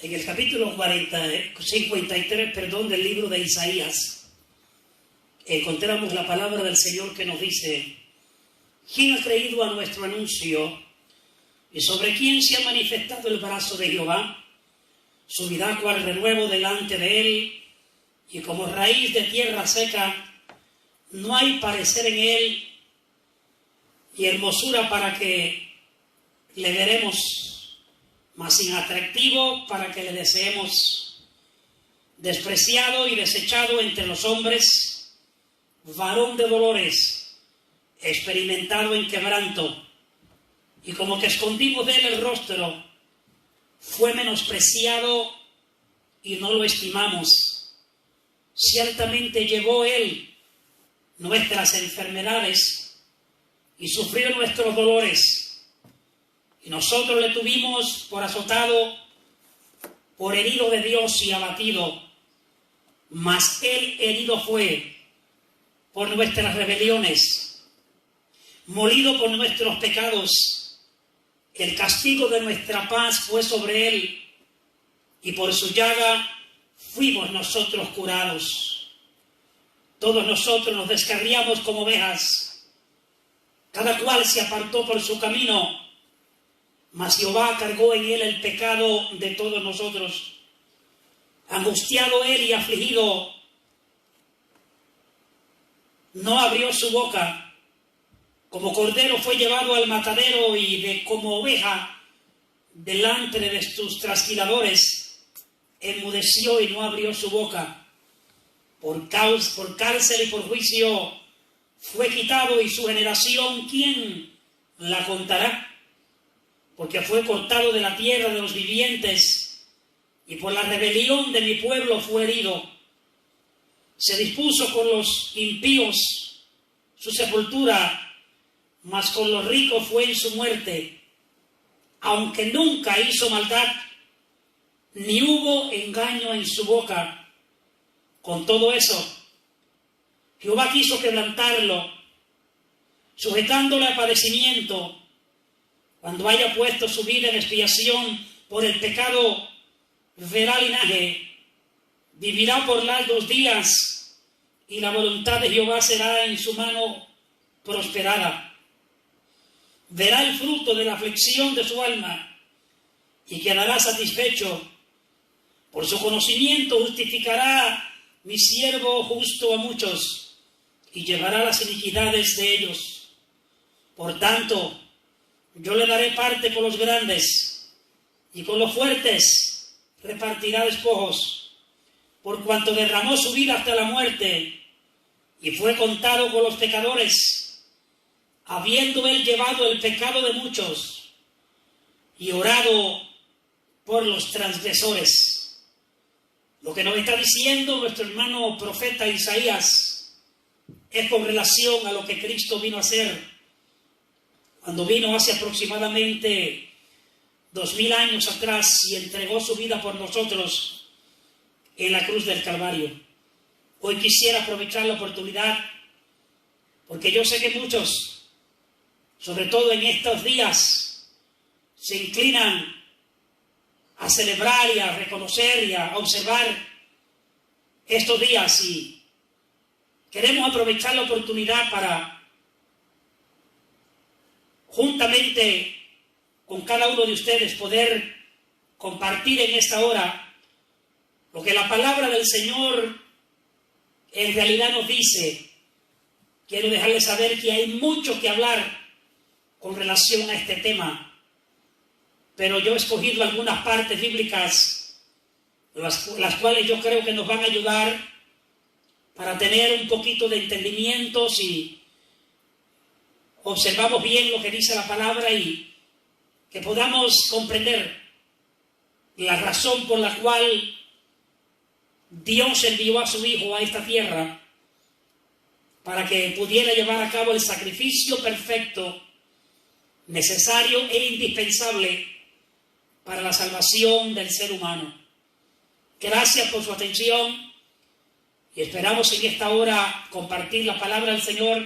en el capítulo 53, del libro de Isaías, encontramos la palabra del Señor que nos dice: ¿quién ha creído a nuestro anuncio? ¿Y sobre quién se ha manifestado el brazo de Jehová? Subirá cual renuevo delante de él, y como raíz de tierra seca, no hay parecer en él, y hermosura para que le veremos, mas sin atractivo para que le deseemos. Despreciado y desechado entre los hombres, varón de dolores, experimentado en quebranto, y como que escondimos de él el rostro, fue menospreciado y no lo estimamos. Ciertamente llevó él nuestras enfermedades y sufrió nuestros dolores, y nosotros le tuvimos por azotado, por herido de Dios y abatido. Mas él herido fue por nuestras rebeliones, molido por nuestros pecados. El castigo de nuestra paz fue sobre él, y por su llaga fuimos nosotros curados. Todos nosotros nos descarriamos como ovejas, cada cual se apartó por su camino, mas Jehová cargó en él el pecado de todos nosotros. Angustiado él y afligido, no abrió su boca. Como cordero fue llevado al matadero, y como oveja delante de sus trasquiladores, enmudeció y no abrió su boca. Por cárcel y por juicio fue quitado, y su generación, ¿quién la contará? Porque fue cortado de la tierra de los vivientes, y por la rebelión de mi pueblo fue herido. Se dispuso con los impíos su sepultura, mas con los ricos fue en su muerte, aunque nunca hizo maldad, ni hubo engaño en su boca. Con todo eso, Jehová quiso quebrantarlo, sujetándolo a padecimiento. Cuando haya puesto su vida en expiación por el pecado, verá linaje, vivirá por largos días, y la voluntad de Jehová será en su mano prosperada. Verá el fruto de la aflicción de su alma, y quedará satisfecho. Por su conocimiento justificará mi siervo justo a muchos, y llevará las iniquidades de ellos. Por tanto, yo le daré parte con los grandes, y con los fuertes repartirá despojos, por cuanto derramó su vida hasta la muerte, y fue contado con los pecadores, habiendo él llevado el pecado de muchos y orado por los transgresores. Lo que nos está diciendo nuestro hermano profeta Isaías es con relación a lo que Cristo vino a hacer cuando vino hace aproximadamente 2000 años atrás y entregó su vida por nosotros en la cruz del Calvario. Hoy quisiera aprovechar la oportunidad, porque yo sé que muchos, sobre todo en estos días, se inclinan a celebrar y a reconocer y a observar estos días, y queremos aprovechar la oportunidad para, juntamente con cada uno de ustedes, poder compartir en esta hora lo que la palabra del Señor en realidad nos dice. Quiero dejarles saber que hay mucho que hablar con relación a este tema, pero yo he escogido algunas partes bíblicas, las cuales yo creo que nos van a ayudar para tener un poquito de entendimiento si observamos bien lo que dice la palabra, y que podamos comprender la razón por la cual Dios envió a su Hijo a esta tierra, para que pudiera llevar a cabo el sacrificio perfecto, necesario e indispensable para la salvación del ser humano. Gracias por su atención, y esperamos en esta hora compartir la palabra del Señor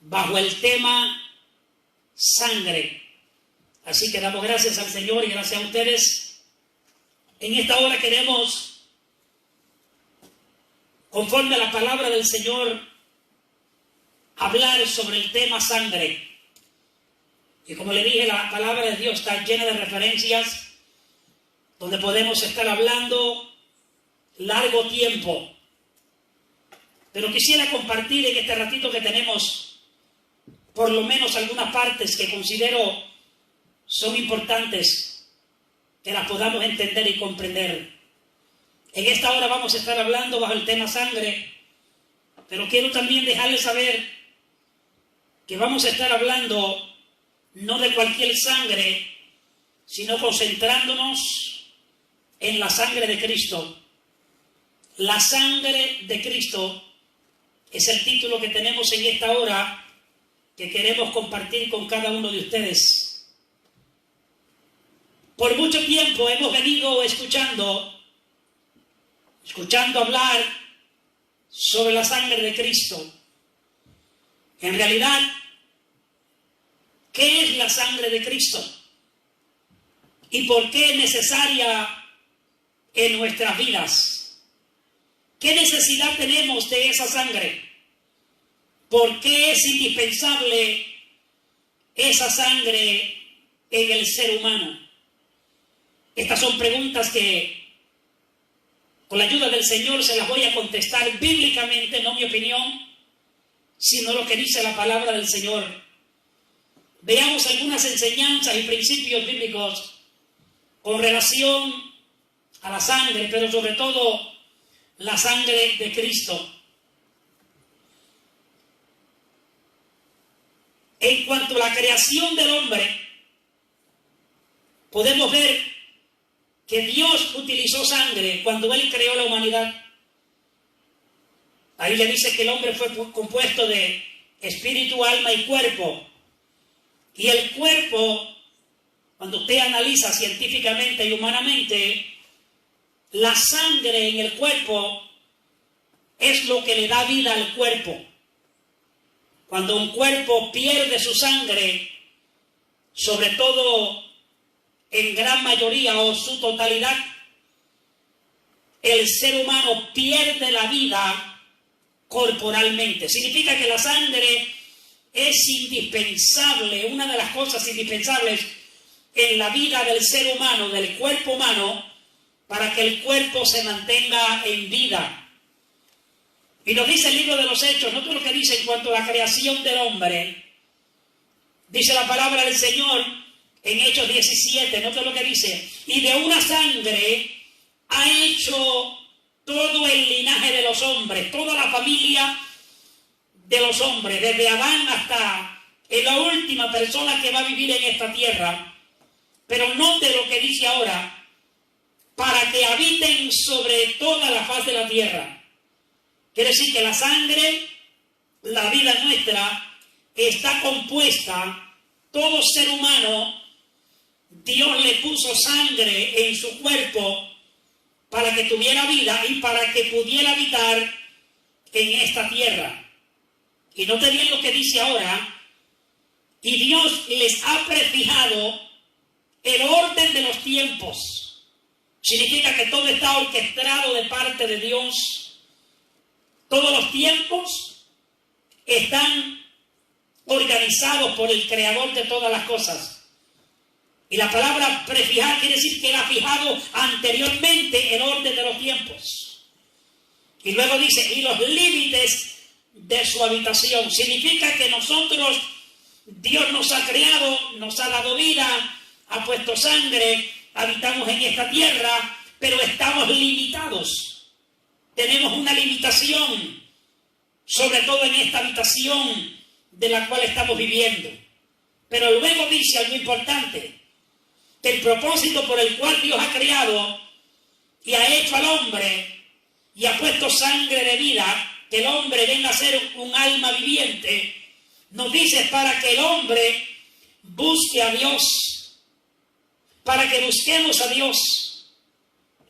bajo el tema sangre. Así que damos gracias al Señor y gracias a ustedes En esta hora queremos, conforme a la palabra del Señor, hablar sobre el tema sangre. Y como le dije, la palabra de Dios está llena de referencias donde podemos estar hablando largo tiempo. Pero quisiera compartir en este ratito que tenemos por lo menos algunas partes que considero son importantes, que las podamos entender y comprender. En esta hora vamos a estar hablando bajo el tema sangre, pero quiero también dejarles saber que vamos a estar hablando no de cualquier sangre, sino concentrándonos en la sangre de Cristo. La sangre de Cristo es el título que tenemos en esta hora que queremos compartir con cada uno de ustedes. Por mucho tiempo hemos venido escuchando hablar sobre la sangre de Cristo. En realidad, ¿qué es la sangre de Cristo? ¿Y por qué es necesaria en nuestras vidas? ¿Qué necesidad tenemos de esa sangre? ¿Por qué es indispensable esa sangre en el ser humano? Estas son preguntas que, con la ayuda del Señor, se las voy a contestar bíblicamente, no mi opinión, sino lo que dice la palabra del Señor. Veamos algunas enseñanzas y principios bíblicos con relación a la sangre, pero sobre todo la sangre de Cristo. En cuanto a la creación del hombre, podemos ver que Dios utilizó sangre cuando Él creó la humanidad. Ahí le dice que el hombre fue compuesto de espíritu, alma y cuerpo. Y el cuerpo, cuando usted analiza científicamente y humanamente, la sangre en el cuerpo es lo que le da vida al cuerpo. Cuando un cuerpo pierde su sangre, sobre todo en gran mayoría o su totalidad, el ser humano pierde la vida corporalmente. Significa que la sangre es indispensable, una de las cosas indispensables en la vida del ser humano, del cuerpo humano, para que el cuerpo se mantenga en vida. Y nos dice el libro de los Hechos, no todo lo que dice en cuanto a la creación del hombre. Dice la palabra del Señor en Hechos 17, no todo lo que dice. Y de una sangre ha hecho todo el linaje de los hombres, toda la familia de los hombres, desde Adán hasta la última persona que va a vivir en esta tierra. Pero note lo que dice ahora, para que habiten sobre toda la faz de la tierra. Quiere decir que la sangre, la vida nuestra, está compuesta, todo ser humano, Dios le puso sangre en su cuerpo para que tuviera vida y para que pudiera habitar en esta tierra. Y note bien lo que dice ahora, y Dios les ha prefijado el orden de los tiempos. Significa que todo está orquestado de parte de Dios. Todos los tiempos están organizados por el creador de todas las cosas. Y la palabra prefijar quiere decir que Él ha fijado anteriormente el orden de los tiempos. Y luego dice, y los límites de su habitación. Significa que nosotros, Dios nos ha creado, nos ha dado vida, ha puesto sangre, habitamos en esta tierra, pero estamos limitados. Tenemos una limitación, sobre todo en esta habitación de la cual estamos viviendo. Pero luego dice algo importante, que el propósito por el cual Dios ha creado y ha hecho al hombre y ha puesto sangre de vida, que el hombre venga a ser un alma viviente, nos dice para que el hombre busque a Dios, para que busquemos a Dios.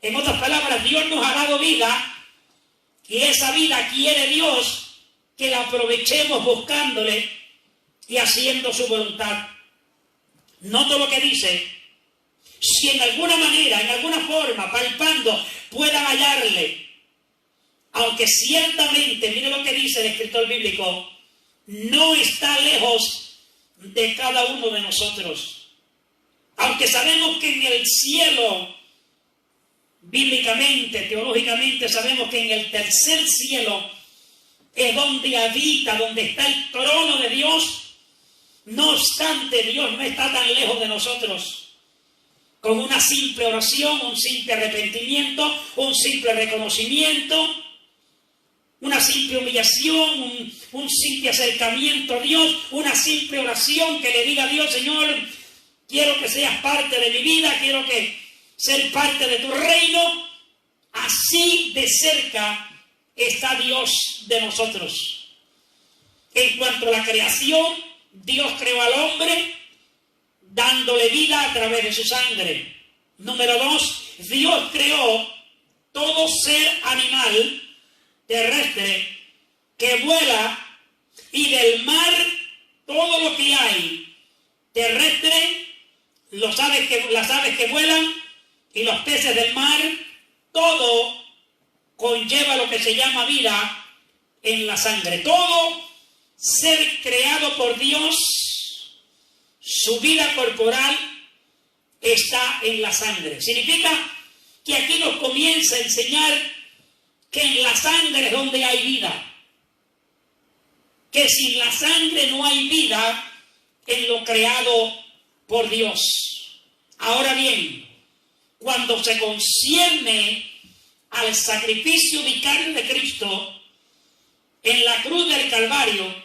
En otras palabras, Dios nos ha dado vida y esa vida quiere Dios que la aprovechemos buscándole y haciendo su voluntad. Noto lo que dice, si en alguna manera, en alguna forma, palpando, pueda hallarle. Aunque ciertamente, mire lo que dice el escritor bíblico, no está lejos de cada uno de nosotros. Aunque sabemos que en el cielo, bíblicamente, teológicamente, sabemos que en el tercer cielo es donde habita, donde está el trono de Dios. No obstante, Dios no está tan lejos de nosotros. Con una simple oración, un simple arrepentimiento, un simple reconocimiento, una simple humillación, un simple acercamiento a Dios, una simple oración que le diga a Dios, Señor, quiero que seas parte de mi vida, quiero que ser parte de tu reino. Así de cerca está Dios de nosotros. En cuanto a la creación, Dios creó al hombre dándole vida a través de su sangre. Número 2, Dios creó todo ser animal terrestre que vuela, y del mar todo lo que hay terrestre, las aves que vuelan y los peces del mar, todo conlleva lo que se llama vida en la sangre. Todo ser creado por Dios, su vida corporal está en la sangre. Significa que aquí nos comienza a enseñar que en la sangre es donde hay vida. Que sin la sangre no hay vida en lo creado por Dios. Ahora bien, cuando se concierne al sacrificio vicario de Cristo en la cruz del Calvario,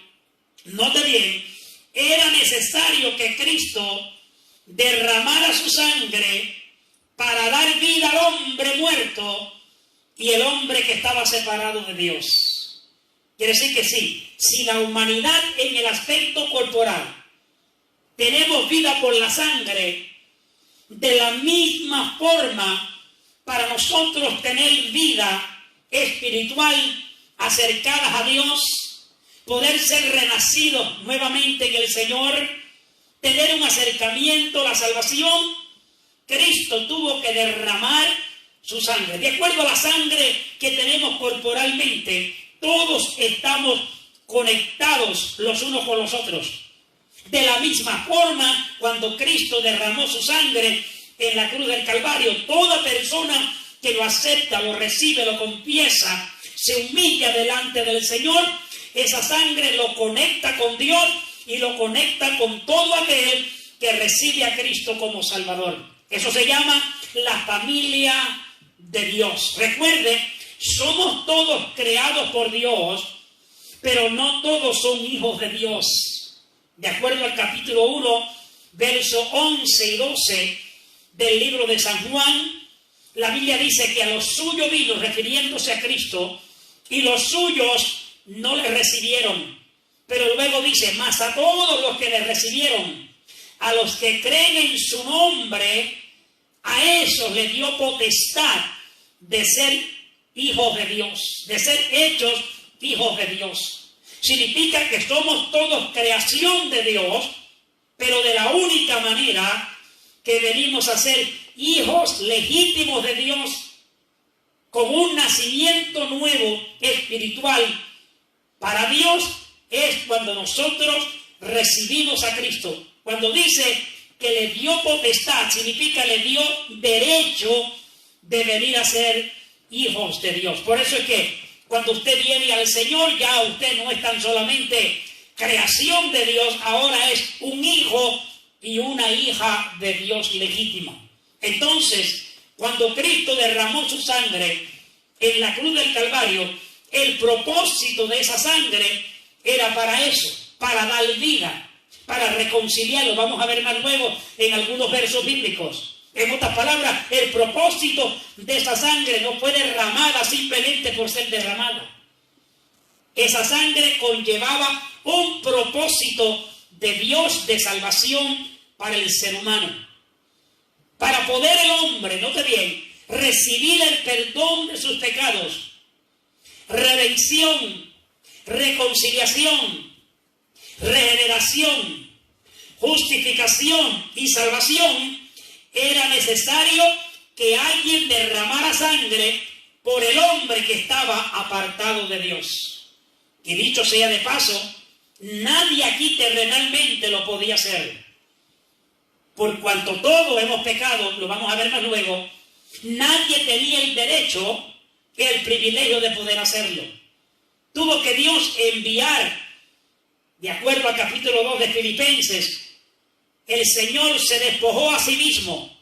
note bien, era necesario que Cristo derramara su sangre para dar vida al hombre muerto y el hombre que estaba separado de Dios. Quiere decir que sí, si la humanidad en el aspecto corporal tenemos vida por la sangre, de la misma forma para nosotros tener vida espiritual acercadas a Dios, poder ser renacidos nuevamente en el Señor, tener un acercamiento a la salvación, Cristo tuvo que derramar su sangre. De acuerdo a la sangre que tenemos corporalmente, todos estamos conectados los unos con los otros. De la misma forma, cuando Cristo derramó su sangre en la cruz del Calvario, toda persona que lo acepta, lo recibe, lo confiesa, se humilla delante del Señor, esa sangre lo conecta con Dios y lo conecta con todo aquel que recibe a Cristo como Salvador. Eso se llama la familia de Dios. Recuerde, somos todos creados por Dios, pero no todos son hijos de Dios. De acuerdo al capítulo 1, versos 11 y 12 del libro de San Juan, la Biblia dice que a los suyos vino, refiriéndose a Cristo, y los suyos no le recibieron. Pero luego dice, mas a todos los que le recibieron, a los que creen en su nombre, a esos le dio potestad de ser hijos de Dios, de ser hechos hijos de Dios. Significa que somos todos creación de Dios, pero de la única manera que venimos a ser hijos legítimos de Dios, con un nacimiento nuevo espiritual para Dios, es cuando nosotros recibimos a Cristo. Cuando dice que le dio potestad, significa le dio derecho de venir a ser hijos de Dios. Por eso es que cuando usted viene al Señor, ya usted no es tan solamente creación de Dios, ahora es un hijo y una hija de Dios legítima. Entonces, cuando Cristo derramó su sangre en la cruz del Calvario, el propósito de esa sangre era para eso, para dar vida, para reconciliarlo. Vamos a ver más luego en algunos versos bíblicos. En otras palabras, el propósito de esa sangre no fue derramada simplemente por ser derramada. Esa sangre conllevaba un propósito de Dios de salvación para el ser humano. Para poder el hombre, note bien, recibir el perdón de sus pecados, redención, reconciliación, regeneración, justificación y salvación, Era necesario que alguien derramara sangre por el hombre que estaba apartado de Dios. Y dicho sea de paso, nadie aquí terrenalmente lo podía hacer. Por cuanto todos hemos pecado, lo vamos a ver más luego, nadie tenía el derecho, el privilegio de poder hacerlo. Tuvo que Dios enviar, de acuerdo al capítulo 2 de Filipenses, el Señor se despojó a sí mismo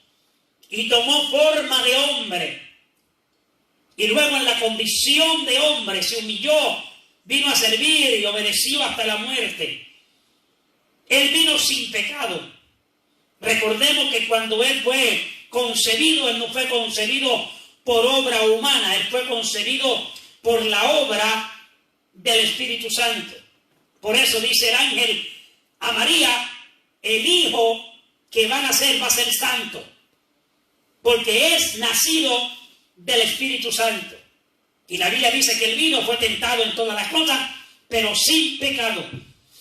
y tomó forma de hombre. Y luego en la condición de hombre se humilló, vino a servir y obedeció hasta la muerte. Él vino sin pecado. Recordemos que cuando Él fue concebido, Él no fue concebido por obra humana, Él fue concebido por la obra del Espíritu Santo. Por eso dice el ángel a María, el hijo que va a nacer va a ser santo, porque es nacido del Espíritu Santo. Y la Biblia dice que el vino fue tentado en todas las cosas, pero sin pecado.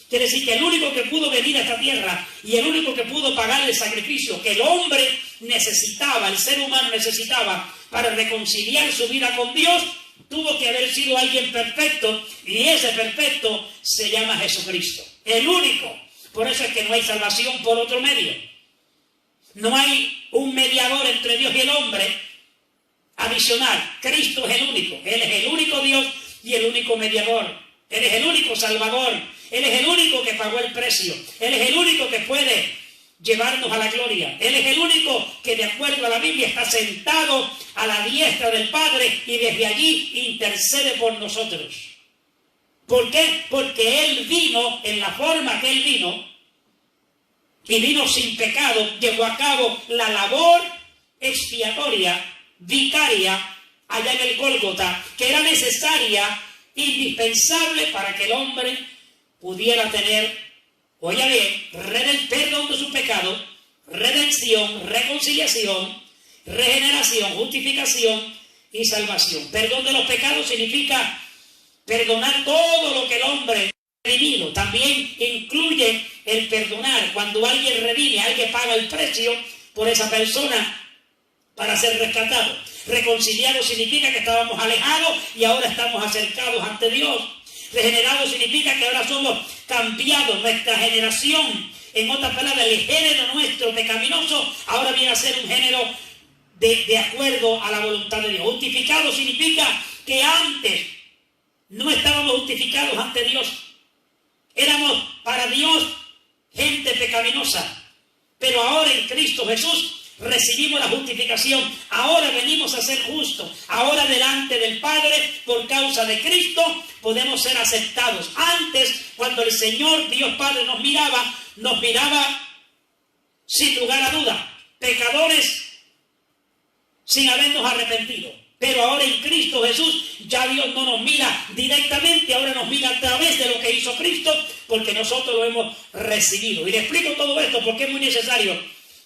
Quiere decir que el único que pudo venir a esta tierra y el único que pudo pagar el sacrificio que el hombre necesitaba, el ser humano necesitaba para reconciliar su vida con Dios, tuvo que haber sido alguien perfecto, y ese perfecto se llama Jesucristo. El único. Por eso es que no hay salvación por otro medio. No hay un mediador entre Dios y el hombre adicional. Cristo es el único. Él es el único Dios y el único mediador. Él es el único Salvador. Él es el único que pagó el precio. Él es el único que puede llevarnos a la gloria. Él es el único que, de acuerdo a la Biblia, está sentado a la diestra del Padre y desde allí intercede por nosotros. ¿Por qué? Porque Él vino en la forma que Él vino, y vino sin pecado, llevó a cabo la labor expiatoria, vicaria, allá en el Gólgota, que era necesaria, indispensable para que el hombre pudiera tener, oiga bien, perdón de su pecado, redención, reconciliación, regeneración, justificación y salvación. Perdón de los pecados significa perdonar todo lo que el hombre ha redimido. También incluye el perdonar cuando alguien redime, alguien paga el precio por esa persona para ser rescatado. Reconciliado significa que estábamos alejados y ahora estamos acercados ante Dios. Regenerado significa que ahora somos cambiados. Nuestra generación, en otras palabras, el género nuestro pecaminoso ahora viene a ser un género de acuerdo a la voluntad de Dios. Justificado significa que antes no estábamos justificados ante Dios. Éramos para Dios gente pecaminosa. Pero ahora en Cristo Jesús recibimos la justificación. Ahora venimos a ser justos. Ahora delante del Padre, por causa de Cristo, podemos ser aceptados. Antes, cuando el Señor Dios Padre nos miraba sin lugar a duda, pecadores sin habernos arrepentido. Pero ahora en Cristo Jesús ya Dios no nos mira directamente, ahora nos mira a través de lo que hizo Cristo, porque nosotros lo hemos recibido. Y le explico todo esto porque es muy necesario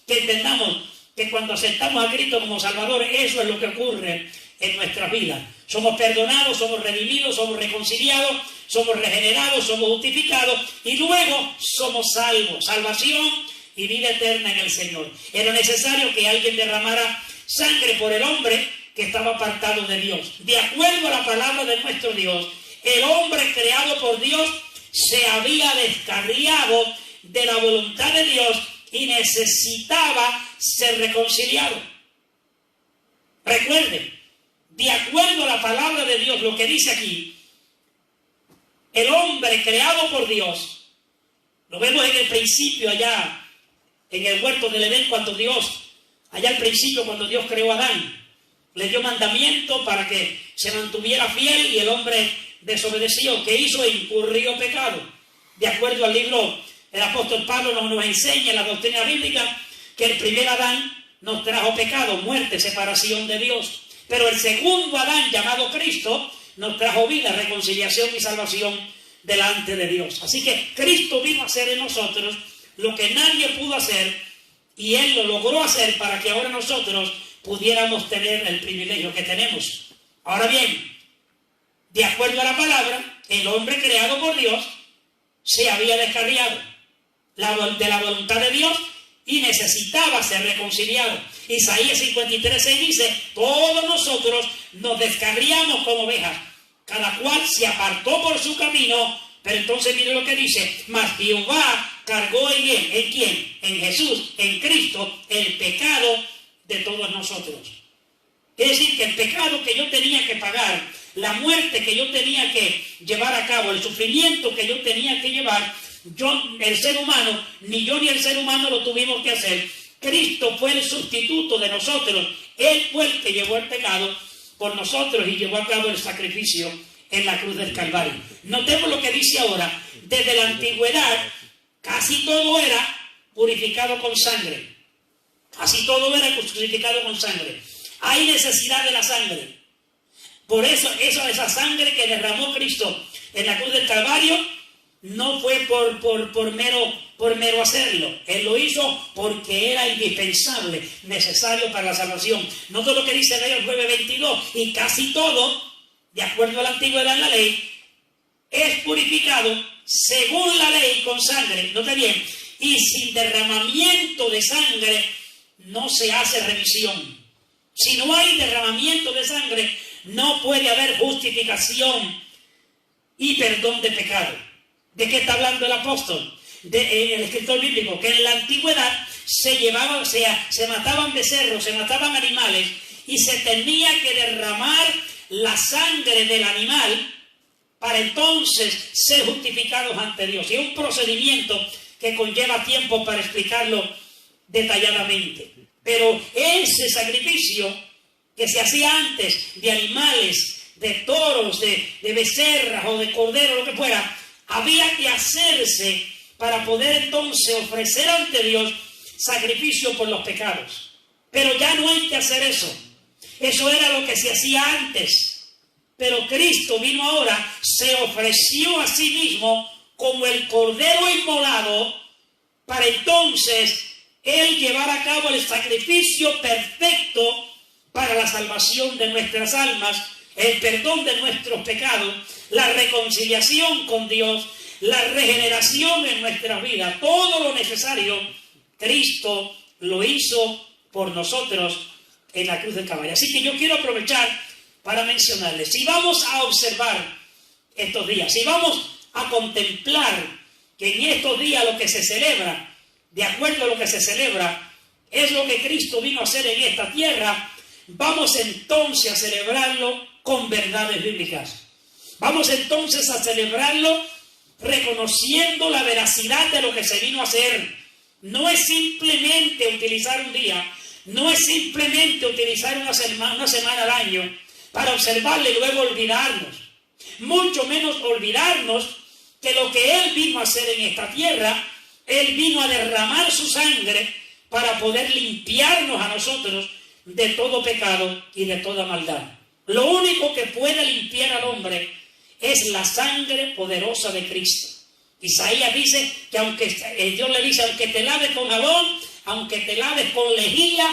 que entendamos que cuando aceptamos a Cristo como Salvador, eso es lo que ocurre en nuestras vidas. Somos perdonados, somos redimidos, somos reconciliados, somos regenerados, somos justificados y luego somos salvos. Salvación y vida eterna en el Señor. Era necesario que alguien derramara sangre por el hombre que estaba apartado de Dios. De acuerdo a la palabra de nuestro Dios, el hombre creado por Dios se había descarriado de la voluntad de Dios y necesitaba ser reconciliado. Recuerden, de acuerdo a la palabra de Dios, lo que dice aquí, el hombre creado por Dios, lo vemos en el principio allá, en el huerto del Edén, cuando Dios, allá al principio cuando Dios creó a Adán, le dio mandamiento para que se mantuviera fiel y el hombre desobedeció. ¿Qué hizo? Incurrió pecado. De acuerdo al libro, el apóstol Pablo nos enseña en la doctrina bíblica que el primer Adán nos trajo pecado, muerte, separación de Dios. Pero el segundo Adán, llamado Cristo, nos trajo vida, reconciliación y salvación delante de Dios. Así que Cristo vino a hacer en nosotros lo que nadie pudo hacer y Él lo logró hacer para que ahora nosotros pudiéramos tener el privilegio que tenemos. Ahora bien, de acuerdo a la palabra, el hombre creado por Dios se había descarriado de la voluntad de Dios y necesitaba ser reconciliado. Isaías 53:6 dice: todos nosotros nos descarriamos como ovejas, cada cual se apartó por su camino. Pero entonces mire lo que dice: mas Jehová cargó en él. ¿En quién? En Jesús, en Cristo, el pecado de todos nosotros. Es decir, que el pecado que yo tenía que pagar, la muerte que yo tenía que llevar a cabo, el sufrimiento que yo tenía que llevar, el ser humano, ni yo ni el ser humano lo tuvimos que hacer. Cristo fue el sustituto de nosotros. Él fue el que llevó el pecado por nosotros y llevó a cabo el sacrificio en la cruz del Calvario. Notemos lo que dice ahora: desde la antigüedad casi todo era purificado con sangre. Casi todo era purificado con sangre. Hay necesidad de la sangre. Por eso esa sangre que derramó Cristo en la cruz del Calvario no fue por mero hacerlo. Él lo hizo porque era indispensable, necesario para la salvación. Note lo que dice Hebreos 9:22: y casi todo, de acuerdo a la antigüedad en la ley, es purificado según la ley con sangre. Note bien: y sin derramamiento de sangre no se hace remisión. Si no hay derramamiento de sangre, no puede haber justificación y perdón de pecado. ¿De qué está hablando el apóstol? El escritor bíblico, que en la antigüedad se mataban becerros, se mataban animales, y se tenía que derramar la sangre del animal para entonces ser justificados ante Dios. Y es un procedimiento que conlleva tiempo para explicarlo detalladamente. Pero ese sacrificio que se hacía antes de animales, de toros, de becerras o de corderos, lo que fuera, había que hacerse para poder entonces ofrecer ante Dios sacrificio por los pecados. Pero ya no hay que hacer eso. Eso era lo que se hacía antes. Pero Cristo vino ahora, se ofreció a sí mismo como el cordero inmolado para entonces Él llevar a cabo el sacrificio perfecto para la salvación de nuestras almas, el perdón de nuestros pecados, la reconciliación con Dios, la regeneración en nuestras vidas. Todo lo necesario, Cristo lo hizo por nosotros en la cruz del Calvario. Así que yo quiero aprovechar para mencionarles: si vamos a observar estos días, si vamos a contemplar que en estos días lo que se celebra, de acuerdo a lo que se celebra, es lo que Cristo vino a hacer en esta tierra, vamos entonces a celebrarlo con verdades bíblicas. Vamos entonces a celebrarlo reconociendo la veracidad de lo que se vino a hacer. No es simplemente utilizar un día, no es simplemente utilizar una semana al año para observarle y luego olvidarnos. Mucho menos olvidarnos que lo que Él vino a hacer en esta tierra, Él vino a derramar su sangre para poder limpiarnos a nosotros de todo pecado y de toda maldad. Lo único que puede limpiar al hombre es la sangre poderosa de Cristo. Isaías dice que Dios le dice: aunque te laves con jabón, aunque te laves con lejía,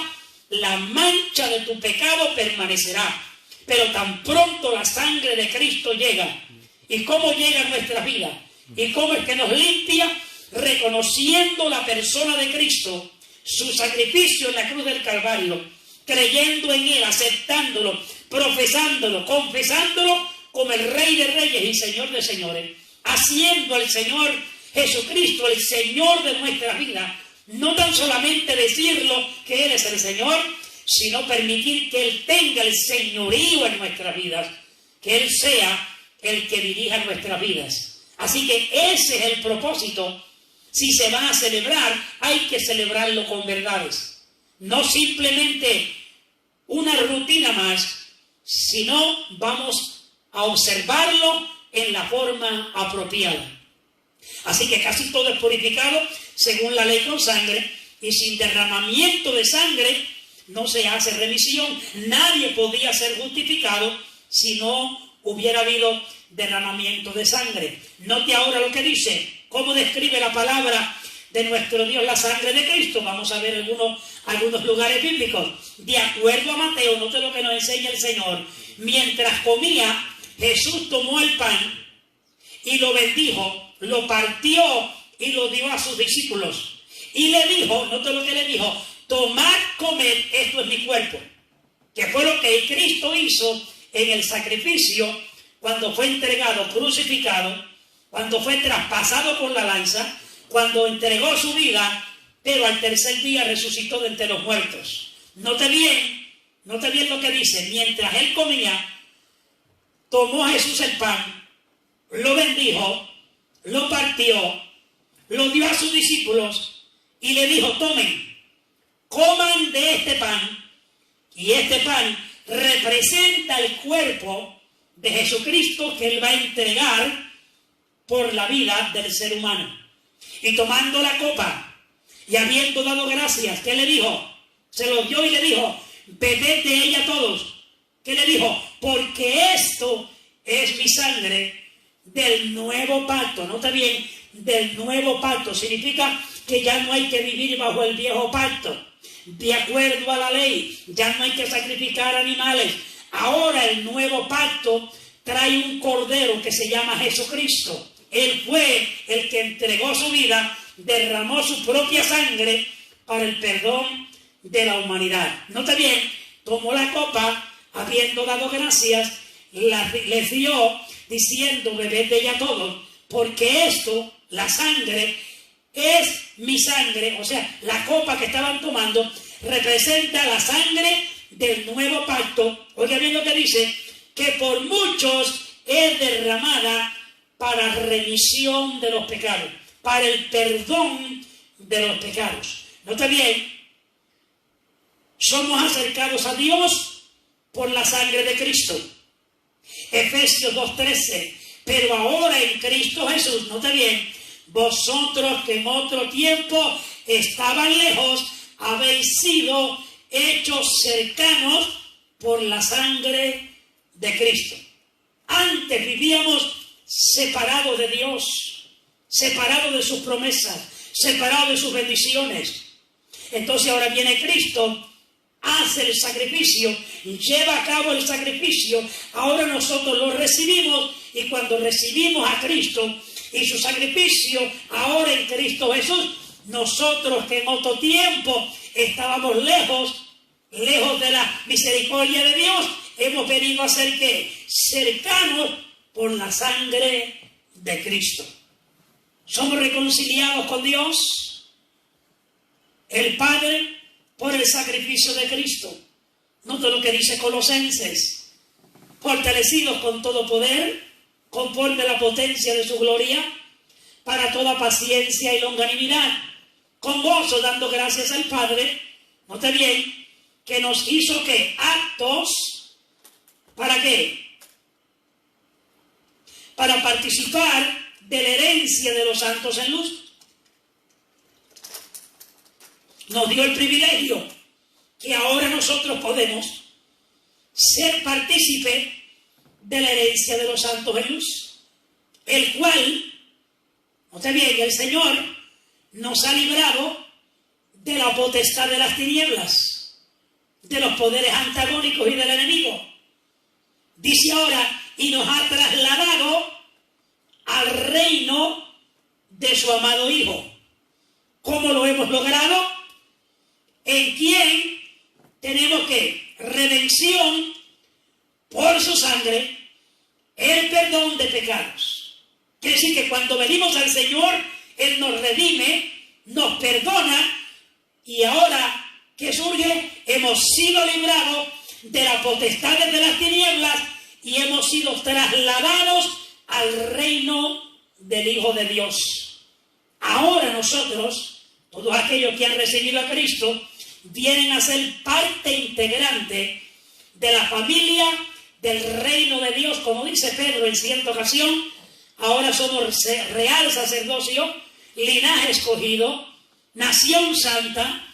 la mancha de tu pecado permanecerá. Pero tan pronto la sangre de Cristo llega. ¿Y cómo llega a nuestra vida? ¿Y cómo es que nos limpia? Reconociendo la persona de Cristo, su sacrificio en la cruz del Calvario, creyendo en Él, aceptándolo, profesándolo, confesándolo como el Rey de Reyes y Señor de Señores, haciendo al Señor Jesucristo el Señor de nuestra vida. No tan solamente decirlo que Él es el Señor, sino permitir que Él tenga el señorío en nuestras vidas, que Él sea el que dirija nuestras vidas. Así que ese es el propósito. Si se va a celebrar, hay que celebrarlo con verdades. No simplemente una rutina más, sino vamos a observarlo en la forma apropiada. Así que casi todo es purificado según la ley con sangre, y sin derramamiento de sangre no se hace remisión. Nadie podía ser justificado si no hubiera habido derramamiento de sangre. Note ahora lo que dice, cómo describe la palabra de nuestro Dios la sangre de Cristo. Vamos a ver algunos lugares bíblicos. De acuerdo a Mateo, note lo que nos enseña el Señor. Mientras comía, Jesús tomó el pan y lo bendijo, lo partió y lo dio a sus discípulos. Y le dijo, nota lo que le dijo: tomad, comed, esto es mi cuerpo. Que fue lo que Cristo hizo en el sacrificio cuando fue entregado, crucificado, cuando fue traspasado por la lanza, cuando entregó su vida, pero al tercer día resucitó de entre los muertos. Note bien lo que dice. Mientras él comía, tomó Jesús el pan, lo bendijo, lo partió, lo dio a sus discípulos y le dijo: tomen, coman de este pan, y este pan representa el cuerpo de Jesucristo que él va a entregar por la vida del ser humano. Y tomando la copa y habiendo dado gracias, ¿qué le dijo? Se lo dio y le dijo: bebed de ella todos. ¿Qué le dijo? Porque esto es mi sangre del nuevo pacto. Nota bien, del nuevo pacto. Significa que ya no hay que vivir bajo el viejo pacto, de acuerdo a la ley. Ya no hay que sacrificar animales. Ahora el nuevo pacto trae un cordero que se llama Jesucristo. Él fue el que entregó su vida, derramó su propia sangre para el perdón de la humanidad. Nota bien, tomó la copa, habiendo dado gracias, les dio, diciendo: bebed de ella todos, porque esto, la sangre, es mi sangre. O sea, la copa que estaban tomando representa la sangre del nuevo pacto. Oiga bien lo que dice: que por muchos es derramada para remisión de los pecados, para el perdón de los pecados. Nota bien, somos acercados a Dios por la sangre de Cristo. Efesios 2:13. Pero ahora en Cristo Jesús, nota bien, vosotros que en otro tiempo estaban lejos, habéis sido hechos cercanos por la sangre de Cristo. Antes vivíamos separados de Dios, separados de sus promesas, separados de sus bendiciones. Entonces ahora viene Cristo, hace el sacrificio, lleva a cabo el sacrificio. Ahora nosotros lo recibimos, y cuando recibimos a Cristo y su sacrificio, ahora en Cristo Jesús, nosotros que en otro tiempo estábamos lejos de la misericordia de Dios, hemos venido a ser ¿qué? Cercanos por la sangre de Cristo. Somos reconciliados con Dios, el Padre, por el sacrificio de Cristo. Nota lo que dice Colosenses: fortalecidos con todo poder, conforme a la potencia de su gloria, para toda paciencia y longanimidad, con gozo dando gracias al Padre. Nota bien, que nos hizo ¿qué? Aptos, ¿para qué? Para participar de la herencia de los santos en luz. Nos dio el privilegio que ahora nosotros podemos ser partícipes de la herencia de los santos en luz, el cual, nota bien, el Señor nos ha librado de la potestad de las tinieblas, de los poderes antagónicos y del enemigo. Dice ahora: y nos ha trasladado al reino de su amado Hijo. ¿Cómo lo hemos logrado? En quien tenemos que redención por su sangre, el perdón de pecados. Quiere decir que cuando venimos al Señor, Él nos redime, nos perdona, y ahora, ¿qué surge? Hemos sido librados de las potestades de las tinieblas y hemos sido trasladados al reino del Hijo de Dios. Ahora nosotros, todos aquellos que han recibido a Cristo, vienen a ser parte integrante de la familia del reino de Dios. Como dice Pedro en cierta ocasión, ahora somos real sacerdocio, linaje escogido, nación santa,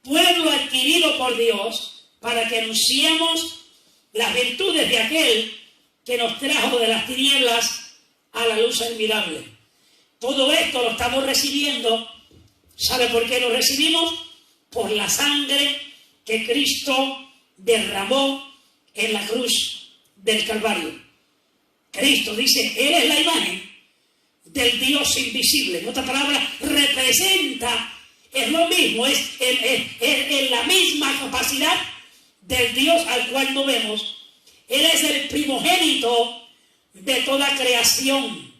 pueblo adquirido por Dios, para que anunciemos las virtudes de aquel que nos trajo de las tinieblas a la luz admirable. Todo esto lo estamos recibiendo. ¿Sabe por qué lo recibimos? Por la sangre que Cristo derramó en la cruz del Calvario. Cristo dice: Él es la imagen del Dios invisible. En otras palabras, representa es lo mismo, es la misma capacidad del Dios al cual no vemos. Él es el primogénito de toda creación,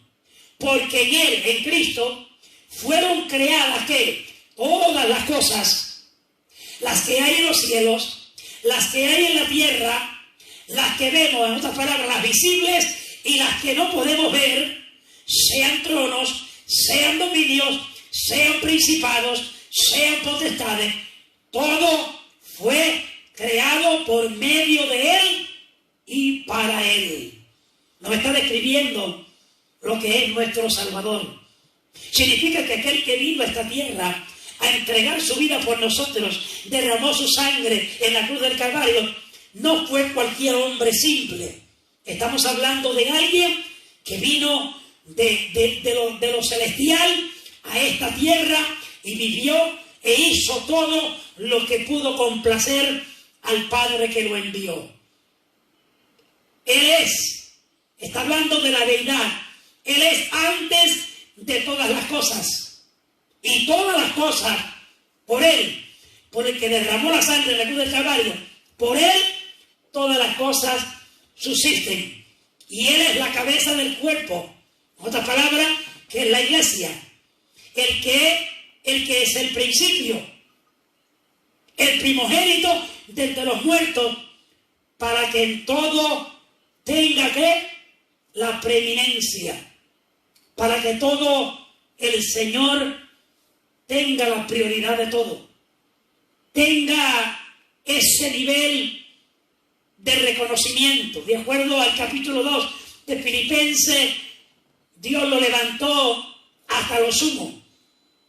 porque en Él, en Cristo, fueron creadas ¿qué? Todas las cosas, las que hay en los cielos, las que hay en la tierra, las que vemos, en otras palabras, las visibles y las que no podemos ver, sean tronos, sean dominios, sean principados, sean potestades. Todo fue creado por medio de Él y para Él. Nos está describiendo lo que es nuestro Salvador. Significa que aquel que vino a esta tierra a entregar su vida por nosotros, derramó su sangre en la cruz del Calvario, no fue cualquier hombre simple. Estamos hablando de alguien que vino de lo celestial a esta tierra y vivió e hizo todo lo que pudo complacer al Padre que lo envió. Él está hablando de la deidad. Él es antes de todas las cosas. Y todas las cosas, por Él, por el que derramó la sangre en la cruz del Calvario, por Él, todas las cosas subsisten. Y Él es la cabeza del cuerpo. En otras palabras, que es la iglesia. El que es el principio, el primogénito de entre los muertos, para que en todo tenga que la preeminencia, para que todo el Señor tenga la prioridad de todo, tenga ese nivel de reconocimiento. De acuerdo al capítulo 2 de Filipenses, Dios lo levantó hasta lo sumo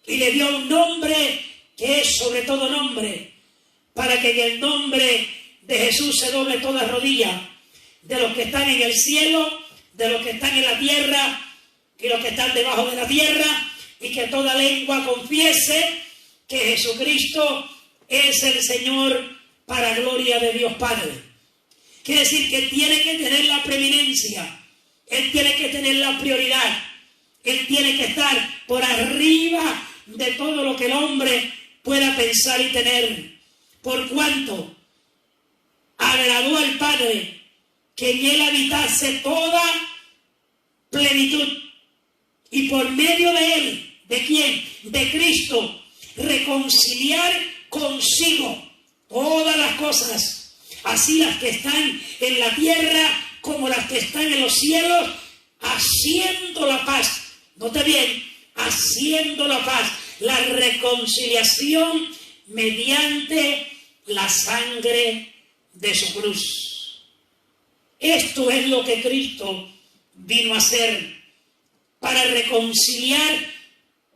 y le dio un nombre que es sobre todo nombre, para que en el nombre de Jesús se doble toda rodilla, de los que están en el cielo, de los que están en la tierra y los que están debajo de la tierra, y que toda lengua confiese que Jesucristo es el Señor, para gloria de Dios Padre. Quiere decir que tiene que tener la preeminencia, Él tiene que tener la prioridad, Él tiene que estar por arriba de todo lo que el hombre pueda pensar y tener, por cuanto agradó al Padre que en Él habitase toda plenitud, y por medio de Él, ¿de quién? De Cristo, reconciliar consigo todas las cosas, así las que están en la tierra como las que están en los cielos, haciendo la paz. Note bien, haciendo la paz, la reconciliación mediante la sangre de su cruz. Esto es lo que Cristo vino a hacer, para reconciliar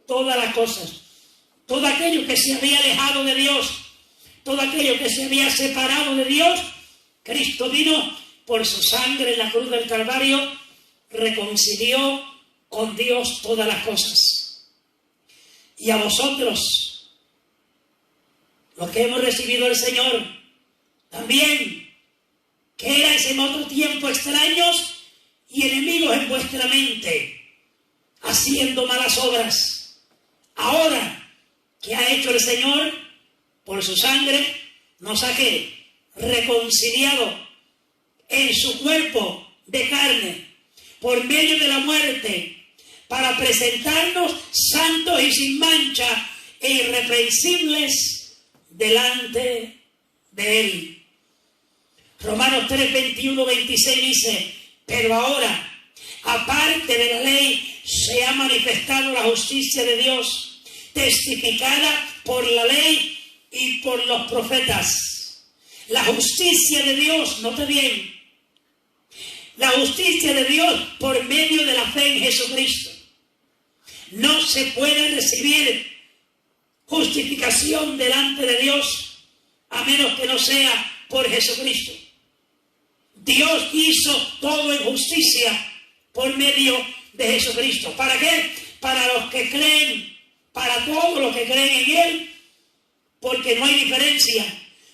todas las cosas. Todo aquello que se había alejado de Dios, todo aquello que se había separado de Dios, Cristo vino por su sangre en la cruz del Calvario, reconcilió con Dios todas las cosas. Y a vosotros, los que hemos recibido al Señor, también, que erais en otro tiempo extraños y enemigos en vuestra mente, haciendo malas obras, ahora que ha hecho el Señor por su sangre, nos ha reconciliado en su cuerpo de carne por medio de la muerte, para presentarnos santos y sin mancha e irreprensibles delante de Él. Romanos 3, 21, 26 dice: pero ahora, aparte de la ley, se ha manifestado la justicia de Dios, testificada por la ley y por los profetas. La justicia de Dios, note bien, la justicia de Dios por medio de la fe en Jesucristo. No se puede recibir justificación delante de Dios a menos que no sea por Jesucristo. Dios hizo todo en justicia por medio de Jesucristo. ¿Para qué? Para los que creen, para todos los que creen en Él, porque no hay diferencia,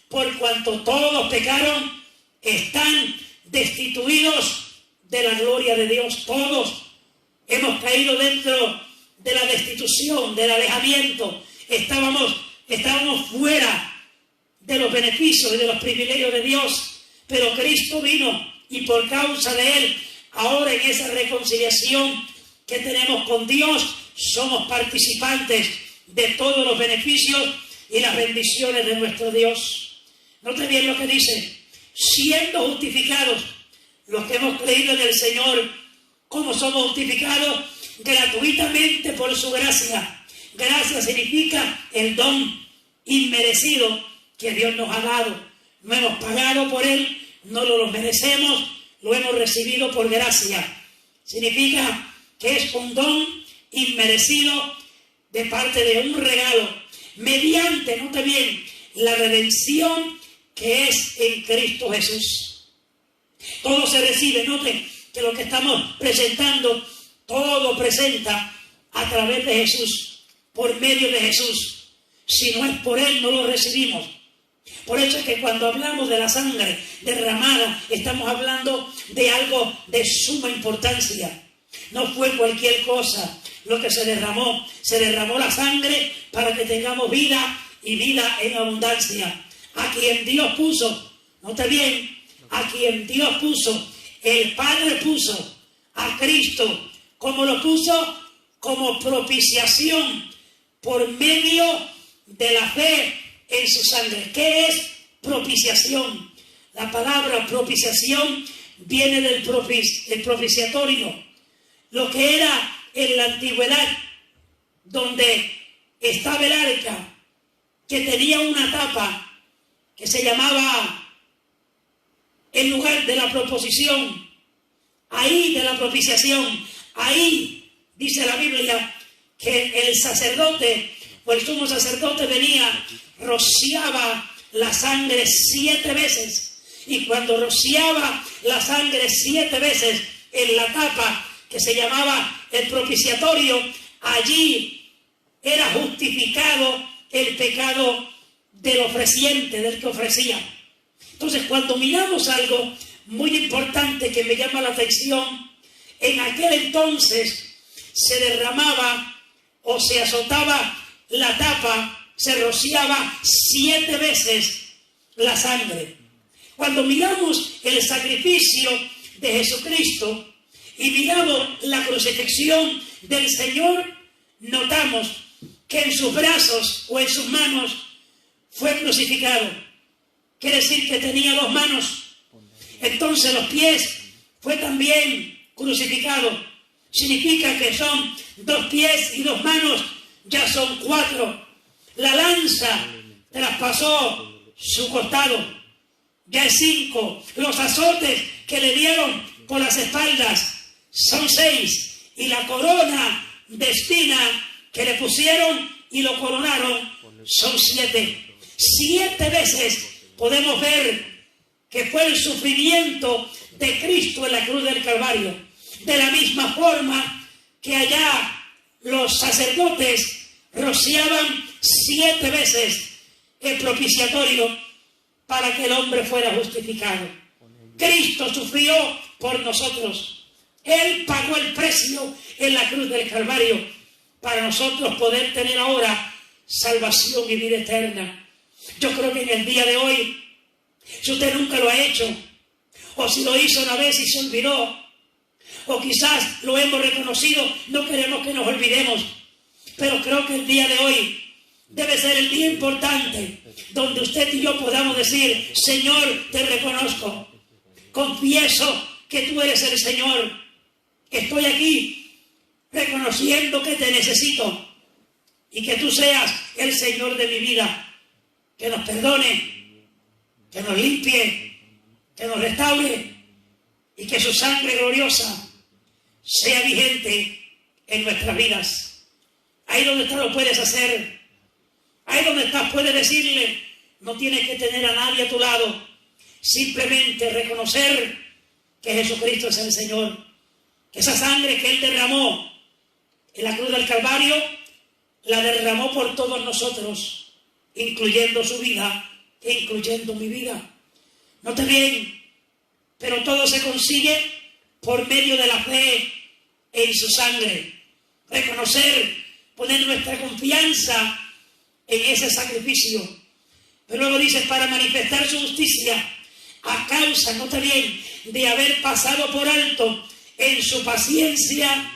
por cuanto todos pecaron, están destituidos de la gloria de Dios. Todos hemos caído dentro de la destitución, del alejamiento, Estábamos fuera de los beneficios y de los privilegios de Dios, pero Cristo vino y por causa de Él, ahora en esa reconciliación que tenemos con Dios, somos participantes de todos los beneficios y las bendiciones de nuestro Dios. Note bien lo que dice: siendo justificados los que hemos creído en el Señor. ¿Cómo somos justificados? Gratuitamente por su gracia. Gracia significa el don inmerecido que Dios nos ha dado. No hemos pagado por Él, no lo merecemos, lo hemos recibido por gracia. Significa que es un don inmerecido de parte de un regalo, mediante, note bien, la redención que es en Cristo Jesús. Todo se recibe, note que lo que estamos presentando, todo presenta a través de Jesús, por medio de Jesús. Si no es por Él, no lo recibimos. Por eso es que cuando hablamos de la sangre derramada, estamos hablando de algo de suma importancia. No fue cualquier cosa lo que se derramó la sangre para que tengamos vida y vida en abundancia. A quien Dios puso, note bien, a quien Dios puso, el Padre puso a Cristo. ¿Cómo lo puso? Como propiciación por medio de la fe en su sangre. ¿Qué es propiciación? La palabra propiciación viene del propiciatorio, lo que era en la antigüedad, donde estaba el arca, que tenía una tapa que se llamaba el lugar de la proposición, ahí de la propiciación. Ahí dice la Biblia que el sacerdote o el sumo sacerdote venía, rociaba la sangre 7 veces, y cuando rociaba la sangre 7 veces en la tapa que se llamaba el propiciatorio, allí era justificado el pecado del ofreciente, del que ofrecía. Entonces, cuando miramos algo muy importante que me llama la atención, en aquel entonces se derramaba o se azotaba la tapa, se rociaba 7 veces la sangre. Cuando miramos el sacrificio de Jesucristo y miramos la crucifixión del Señor, notamos que en sus brazos o en sus manos fue crucificado. Quiere decir que tenía 2 manos. Entonces los pies fue también crucificado. Significa que son 2 pies y 2 manos, ya son 4. La lanza traspasó su costado, ya es 5. Los azotes que le dieron por las espaldas son 6. Y la corona de espina que le pusieron y lo coronaron son 7. 7 veces podemos ver que fue el sufrimiento de Cristo en la cruz del Calvario. De la misma forma que allá los sacerdotes rociaban 7 veces el propiciatorio para que el hombre fuera justificado. Cristo sufrió por nosotros. Él pagó el precio en la cruz del Calvario para nosotros poder tener ahora salvación y vida eterna. Yo creo que en el día de hoy, si usted nunca lo ha hecho, o si lo hizo una vez y se olvidó, o quizás lo hemos reconocido, no queremos que nos olvidemos, pero creo que el día de hoy debe ser el día importante donde usted y yo podamos decir: Señor, te reconozco, confieso que tú eres el Señor, estoy aquí reconociendo que te necesito y que tú seas el Señor de mi vida, que nos perdone, que nos limpie, que nos restaure y que su sangre gloriosa sea vigente en nuestras vidas. Ahí donde estás lo puedes hacer. Ahí donde estás puedes decirle, no tienes que tener a nadie a tu lado, simplemente reconocer que Jesucristo es el Señor, que esa sangre que Él derramó en la cruz del Calvario, la derramó por todos nosotros, incluyendo su vida e incluyendo mi vida. Note bien, pero todo se consigue por medio de la fe en su sangre. Reconocer, poner nuestra confianza en ese sacrificio. Pero luego dice, para manifestar su justicia, a causa, nota bien, de haber pasado por alto en su paciencia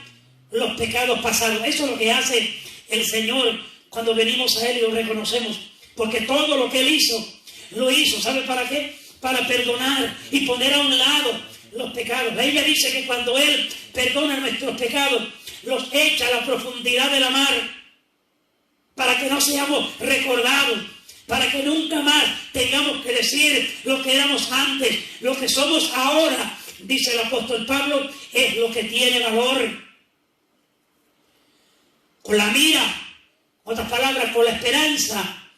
los pecados pasados. Eso es lo que hace el Señor cuando venimos a Él y lo reconocemos. Porque todo lo que Él hizo, lo hizo. ¿Sabe para qué? Para perdonar y poner a un lado los pecados. La Biblia dice que cuando Él perdona nuestros pecados, los echa a la profundidad de la mar, para que no seamos recordados, para que nunca más tengamos que decir lo que éramos antes. Lo que somos ahora, dice el apóstol Pablo, es lo que tiene valor. Con la mira, otras palabras, con la esperanza,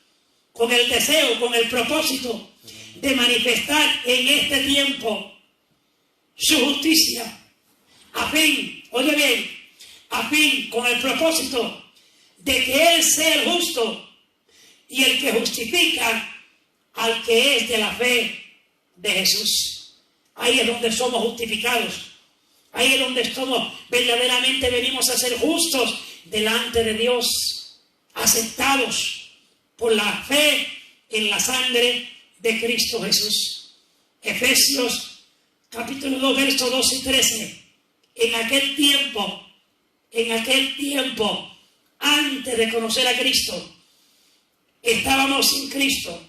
con el deseo, con el propósito de manifestar en este tiempo su justicia, a fin, oye bien, a fin, con el propósito de que Él sea el justo y el que justifica al que es de la fe de Jesús. Ahí es donde somos justificados. Ahí es donde somos, verdaderamente venimos a ser justos delante de Dios, aceptados por la fe en la sangre de Cristo Jesús. Efesios capítulo 2, versos 12 y 13. En aquel tiempo, antes de conocer a Cristo, estábamos sin Cristo,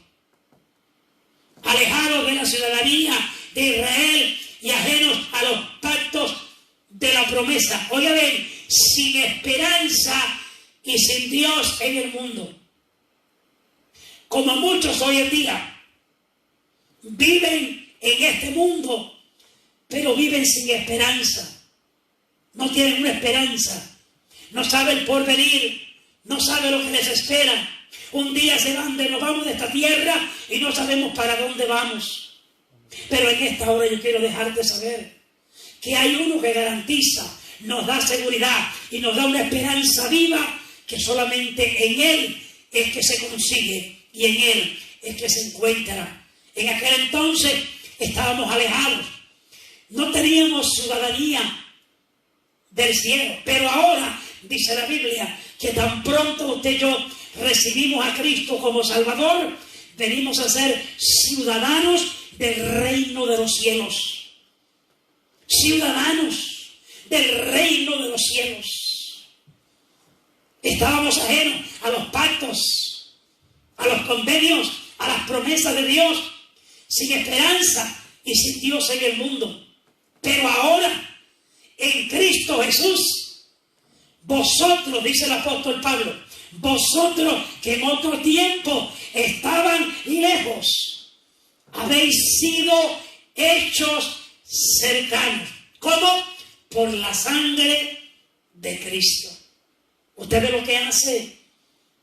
alejados de la ciudadanía de Israel y ajenos a los pactos de la promesa. Oiga bien, sin esperanza y sin Dios en el mundo. Como muchos hoy en día viven en este mundo, pero viven sin esperanza. No tienen una esperanza. No saben el porvenir. No saben lo que les espera. Un día nos vamos de esta tierra y no sabemos para dónde vamos. Pero en esta hora yo quiero dejarte saber que hay uno que garantiza, nos da seguridad y nos da una esperanza viva que solamente en Él es que se consigue y en Él es que se encuentra. En aquel entonces estábamos alejados. No teníamos ciudadanía del cielo, pero ahora dice la Biblia que tan pronto usted y yo recibimos a Cristo como Salvador, venimos a ser ciudadanos del reino de los cielos. Ciudadanos del reino de los cielos. Estábamos ajenos a los pactos, a los convenios, a las promesas de Dios, sin esperanza y sin Dios en el mundo. Pero ahora, en Cristo Jesús, vosotros, dice el apóstol Pablo, vosotros que en otro tiempo estaban lejos, habéis sido hechos cercanos. ¿Cómo? Por la sangre de Cristo. ¿Usted ve lo que hace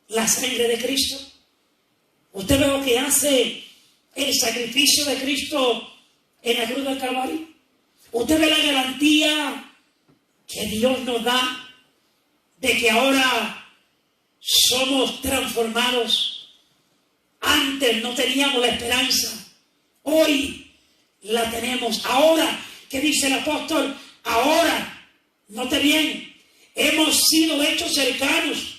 la sangre de Cristo? ¿Usted ve lo que hace el sacrificio de Cristo en la cruz del Calvario? ¿Usted ve la garantía que Dios nos da de que ahora somos transformados? Antes no teníamos la esperanza, hoy la tenemos. Ahora, ¿qué dice el apóstol? Ahora, note bien, hemos sido hechos cercanos.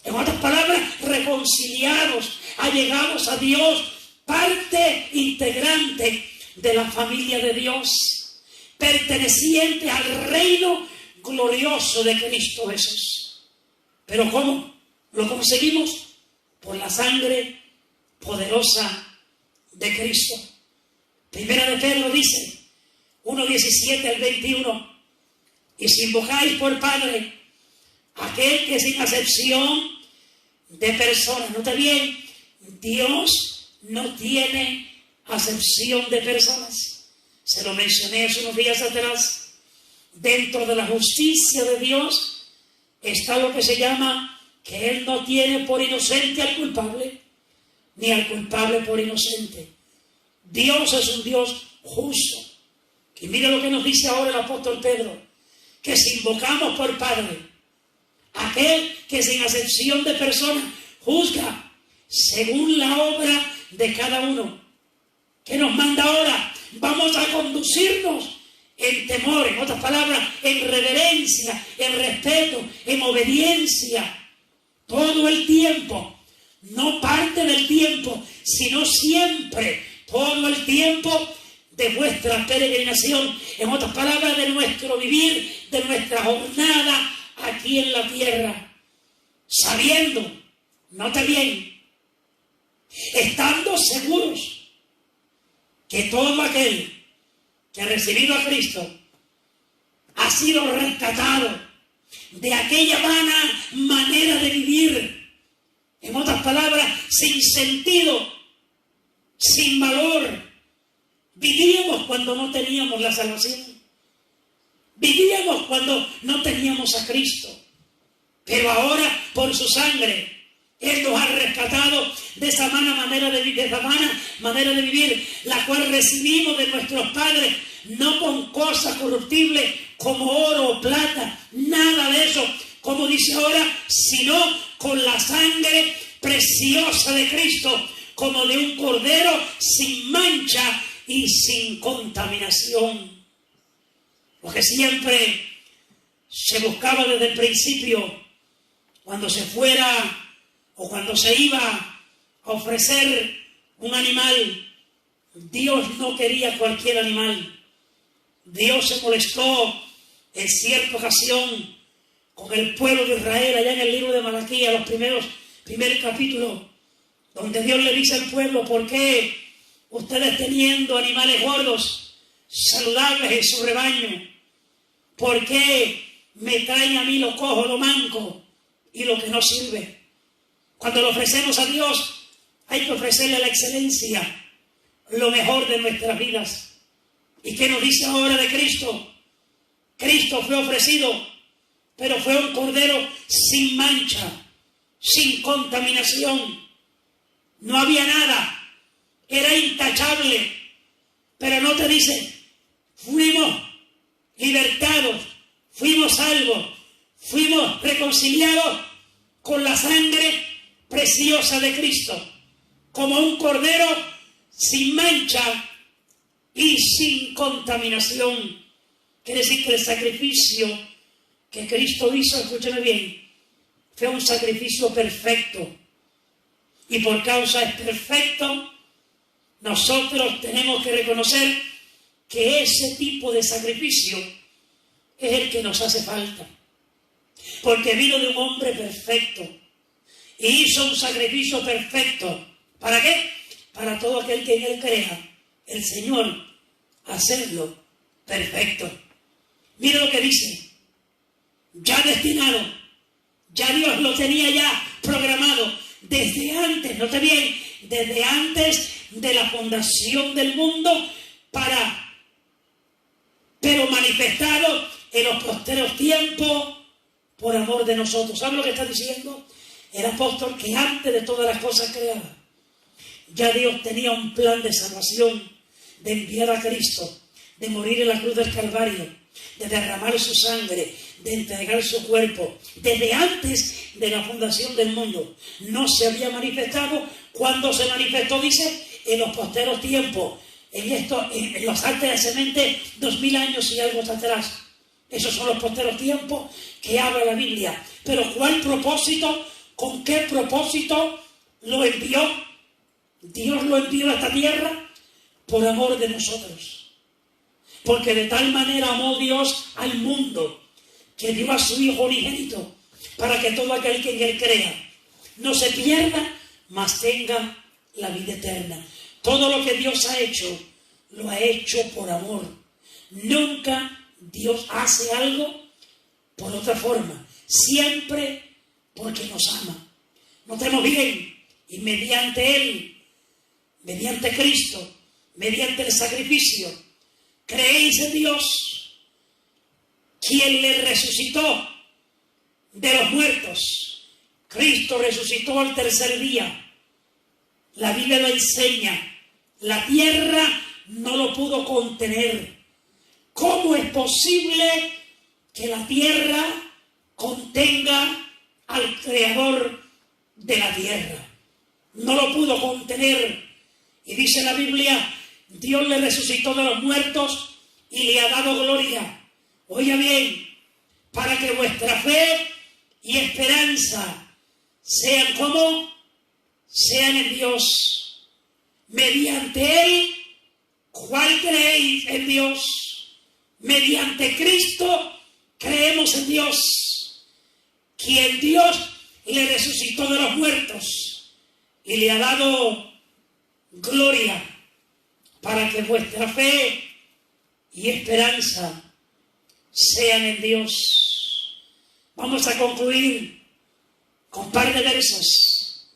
En otras palabras, reconciliados, allegados a Dios, parte integrante de la familia de Dios, perteneciente al reino glorioso de Cristo Jesús. ¿Pero cómo lo conseguimos? Por la sangre poderosa de Cristo. Primera de Pedro dice, 1:17 al 21, y si invocáis por Padre aquel que sin acepción de personas, note bien, Dios no tiene acepción de personas. Se lo mencioné hace unos días atrás. Dentro de la justicia de Dios está lo que se llama que Él no tiene por inocente al culpable, ni al culpable por inocente. Dios es un Dios justo. Y mira lo que nos dice ahora el apóstol Pedro, que si invocamos por Padre aquel que sin acepción de personas juzga según la obra de cada uno, que nos manda ahora, vamos a conducirnos en temor, en otras palabras, en reverencia, en respeto, en obediencia, todo el tiempo, no parte del tiempo, sino siempre, todo el tiempo de vuestra peregrinación, en otras palabras, de nuestro vivir, de nuestra jornada aquí en la tierra, sabiendo, nota bien, estando seguros que todo aquel que ha recibido a Cristo ha sido rescatado de aquella vana manera de vivir, en otras palabras, sin sentido, sin valor. Vivíamos cuando no teníamos la salvación. Vivíamos cuando no teníamos a Cristo. Pero ahora, por su sangre, Él nos ha rescatado de esa vana manera de vivir, la cual recibimos de nuestros padres, no con cosas corruptibles como oro o plata, nada de eso, como dice ahora, sino con la sangre preciosa de Cristo, como de un cordero sin mancha y sin contaminación. Lo que siempre se buscaba desde el principio, cuando se fuera o cuando se iba a ofrecer un animal, Dios no quería cualquier animal. Dios se molestó en cierta ocasión con el pueblo de Israel, allá en el libro de Malaquías, primer capítulo, donde Dios le dice al pueblo: ¿por qué ustedes teniendo animales gordos, saludables en su rebaño, por qué me traen a mí lo cojo, lo manco y lo que no sirve? Cuando lo ofrecemos a Dios, hay que ofrecerle la excelencia, lo mejor de nuestras vidas. ¿Y qué nos dice ahora de Cristo? Cristo fue ofrecido, pero fue un cordero sin mancha, sin contaminación. No había nada, era intachable. Pero no te dice, fuimos libertados, fuimos salvos, fuimos reconciliados con la sangre preciosa de Cristo, como un cordero sin mancha y sin contaminación. Quiere decir que el sacrificio que Cristo hizo, escúchame bien, fue un sacrificio perfecto. Y por causa es perfecto, nosotros tenemos que reconocer que ese tipo de sacrificio es el que nos hace falta. Porque vino de un hombre perfecto y hizo un sacrificio perfecto. ¿Para qué? Para todo aquel que en él crea. El Señor, hacerlo perfecto. Mira lo que dice. Ya destinado. Ya Dios lo tenía ya programado. Desde antes, note bien, desde antes de la fundación del mundo, pero manifestado en los posteros tiempos por amor de nosotros. ¿Saben lo que está diciendo el apóstol? Que antes de todas las cosas creadas, ya Dios tenía un plan de salvación, de enviar a Cristo, de morir en la cruz del Calvario, de derramar su sangre, de entregar su cuerpo. Desde antes de la fundación del mundo no se había manifestado. Cuando se manifestó, dice, en los posteros tiempos, en los antes de semente, 2000 años y algo atrás. Esos son los posteros tiempos que habla la Biblia. Pero ¿cuál propósito? ¿Con qué propósito lo envió? Dios lo envió a esta tierra por amor de nosotros. Porque de tal manera amó Dios al mundo, que dio a su Hijo unigénito, para que todo aquel que en él crea no se pierda, mas tenga la vida eterna. Todo lo que Dios ha hecho, lo ha hecho por amor. Nunca Dios hace algo por otra forma, siempre porque nos ama. Notemos bien, y mediante Él, mediante Cristo, mediante el sacrificio, creéis en Dios, quien le resucitó de los muertos. Cristo resucitó al tercer día. La Biblia lo enseña. La tierra no lo pudo contener. ¿Cómo es posible que la tierra contenga al creador de la tierra? No lo pudo contener. Y dice la Biblia, Dios le resucitó de los muertos y le ha dado gloria. Oiga bien, para que vuestra fe y esperanza sean como sean en Dios. Mediante Él, ¿cuál creéis en Dios? Mediante Cristo creemos en Dios, quien Dios le resucitó de los muertos y le ha dado gloria para que vuestra fe y esperanza sean en Dios. Vamos a concluir con un par de versos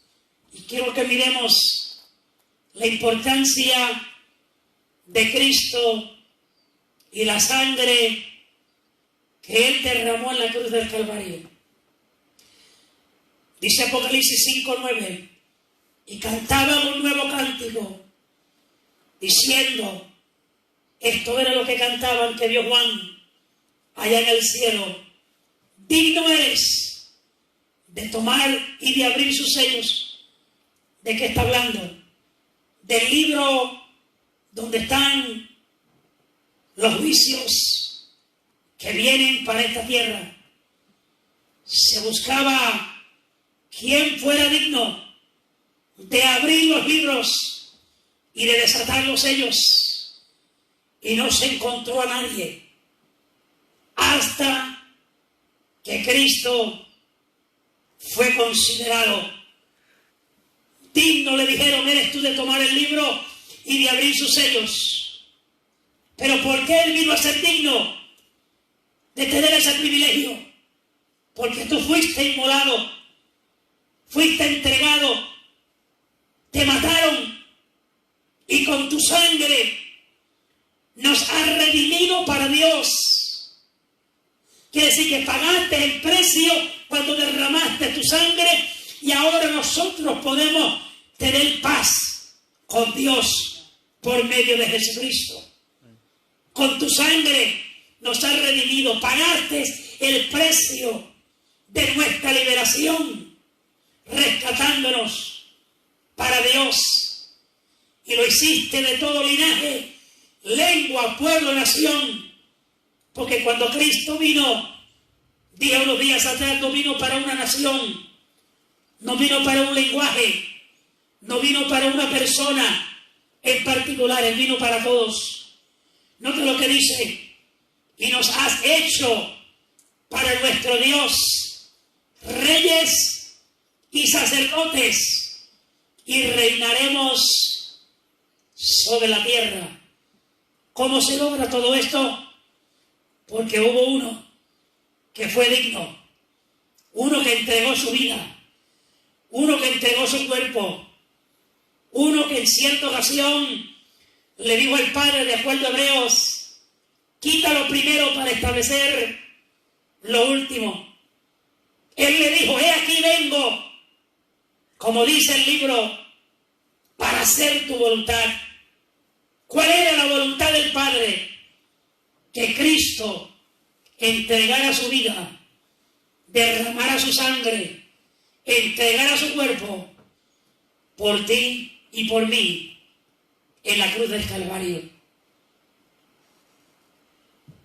y quiero que miremos la importancia de Cristo y la sangre que Él derramó en la cruz del Calvario. Dice Apocalipsis 5:9, y cantaban un nuevo cántico, diciendo, esto era lo que cantaban, que vio Juan allá en el cielo, digno eres de tomar y de abrir sus sellos. ¿De qué está hablando? Del libro donde están los juicios que vienen para esta tierra. Se buscaba quien fuera digno de abrir los libros y de desatar los sellos, y no se encontró a nadie hasta que Cristo fue considerado digno. Le dijeron, eres tú de tomar el libro y de abrir sus sellos. Pero ¿por qué Él vino a ser digno de tener ese privilegio? Porque tú fuiste inmolado, fuiste entregado, te mataron y con tu sangre nos has redimido para Dios. Quiere decir que pagaste el precio cuando derramaste tu sangre y ahora nosotros podemos tener paz con Dios por medio de Jesucristo. Con tu sangre nos has redimido, pagaste el precio de nuestra liberación, rescatándonos para Dios. Y lo hiciste de todo linaje, lengua, pueblo, nación. Porque cuando Cristo vino, dije unos días atrás, no vino para una nación, no vino para un lenguaje, no vino para una persona en particular, Él vino para todos. Nota lo que dice, y nos has hecho para nuestro Dios reyes y sacerdotes, y reinaremos sobre la tierra. ¿Cómo se logra todo esto? Porque hubo uno que fue digno, uno que entregó su vida, uno que entregó su cuerpo, uno que en cierta ocasión le dijo al Padre, de acuerdo a Hebreos, quita lo primero para establecer lo último. Él le dijo, he aquí vengo, como dice el libro, para hacer tu voluntad. ¿Cuál era la voluntad del Padre? Que Cristo entregara su vida, derramara su sangre, entregara su cuerpo por ti y por mí en la cruz del Calvario.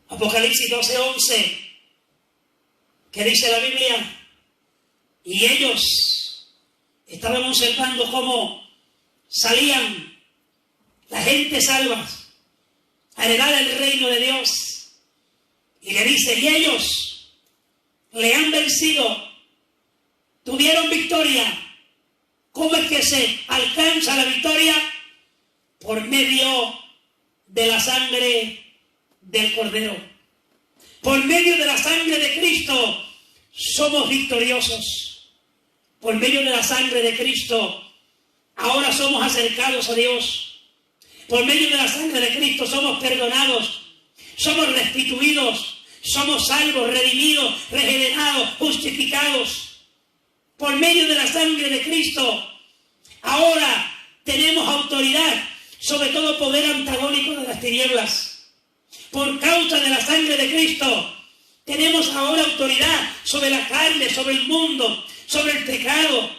Apocalipsis 12:11, que dice la Biblia, y ellos estaban observando cómo salían la gente salva a heredar el reino de Dios. Y le dice, y ellos le han vencido, tuvieron victoria. ¿Cómo es que se alcanza la victoria? Por medio de la sangre del Cordero. Por medio de la sangre de Cristo somos victoriosos. Por medio de la sangre de Cristo ahora somos acercados a Dios. Por medio de la sangre de Cristo somos perdonados, somos restituidos, somos salvos, redimidos, regenerados, justificados. Por medio de la sangre de Cristo ahora tenemos autoridad sobre todo poder antagónico de las tinieblas. Por causa de la sangre de Cristo tenemos ahora autoridad sobre la carne, sobre el mundo, sobre el pecado.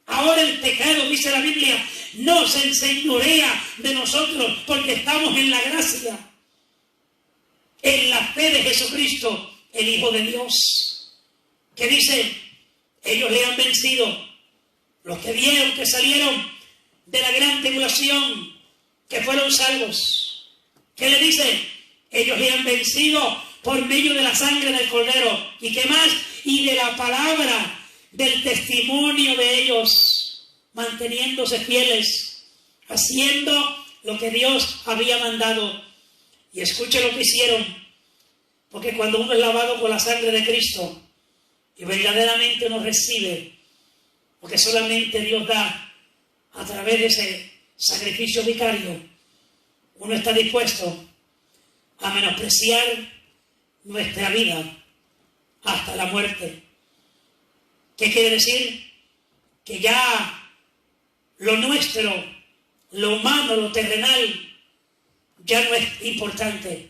Ahora el pecado, dice la Biblia, no se enseñorea de nosotros porque estamos en la gracia, en la fe de Jesucristo, el Hijo de Dios. Que dice, ellos le han vencido, los que vieron que salieron de la gran tribulación, que fueron salvos. ¿Qué le dice? Ellos le han vencido por medio de la sangre del Cordero. ¿Y qué más? Y de la palabra, del testimonio de ellos, manteniéndose fieles, haciendo lo que Dios había mandado. Y escuche lo que hicieron, porque cuando uno es lavado con la sangre de Cristo y verdaderamente uno recibe, porque solamente Dios da a través de ese sacrificio vicario, uno está dispuesto a menospreciar nuestra vida hasta la muerte. ¿Qué quiere decir? Que ya lo nuestro, lo humano, lo terrenal, ya no es importante.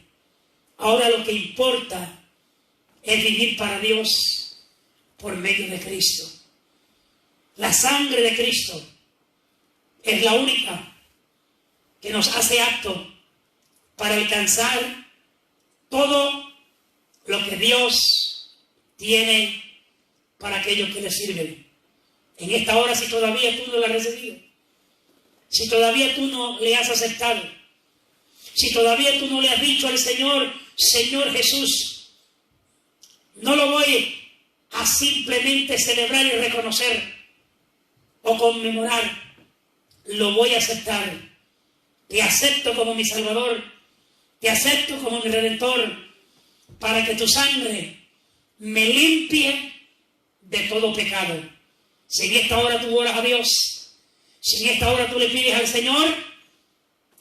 Ahora lo que importa es vivir para Dios por medio de Cristo. La sangre de Cristo es la única que nos hace apto para alcanzar todo lo que Dios tiene para aquellos que le sirven. En esta hora, si todavía tú no la has recibido, si todavía tú no le has aceptado, si todavía tú no le has dicho al Señor, Señor Jesús, no lo voy a simplemente celebrar y reconocer o conmemorar, lo voy a aceptar. Te acepto como mi Salvador, te acepto como mi Redentor, para que tu sangre me limpie de todo pecado. Si en esta hora tú oras a Dios, si en esta hora tú le pides al Señor,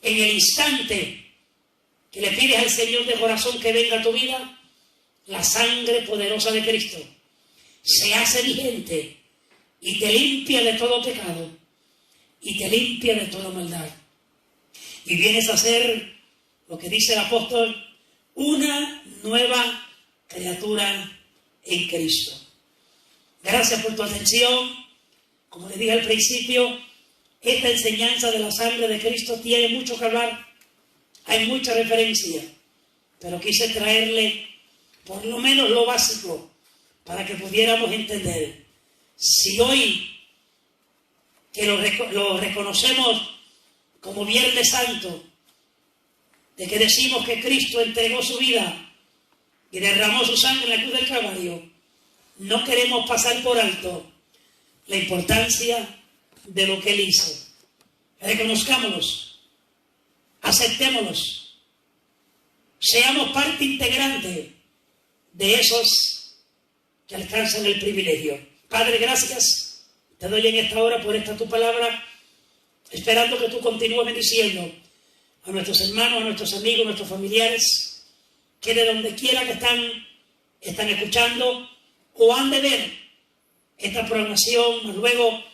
en el instante que le pides al Señor de corazón que venga a tu vida, la sangre poderosa de Cristo se hace vigente y te limpia de todo pecado y te limpia de toda maldad. Y vienes a ser, lo que dice el apóstol, una nueva criatura en Cristo. Gracias por tu atención. Como le dije al principio, esta enseñanza de la sangre de Cristo tiene mucho que hablar. Hay mucha referencia, pero quise traerle por lo menos lo básico para que pudiéramos entender. Si hoy que lo reconocemos como Viernes Santo, de que decimos que Cristo entregó su vida y derramó su sangre en la cruz del Calvario, no queremos pasar por alto la importancia de lo que Él hizo. Reconozcámonos, aceptémonos, seamos parte integrante de esos que alcanzan el privilegio. Padre, gracias, te doy en esta hora por esta tu palabra, esperando que tú continúes bendiciendo a nuestros hermanos, a nuestros amigos, a nuestros familiares, que de donde quiera que están escuchando o han de ver esta programación, luego